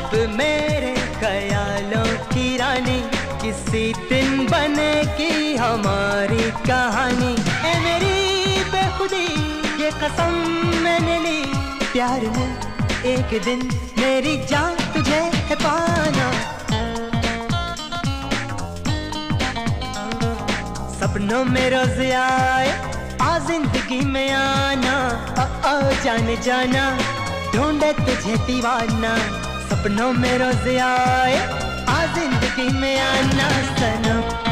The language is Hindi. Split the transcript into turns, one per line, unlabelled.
अब मेरे ख्यालों की रानी, किसी दिन बनेगी हमारी कहानी। ऐ मेरी बेखुदी ये कसम मैंने ली, प्यार में एक दिन मेरी जान तुझे है पाना। सपनों में रोज आए आ जिंदगी में आना, ओ जाने जाना ढूंढे तुझे दीवाना। सपनों में रोज आए आ जिंदगी में आना सनम।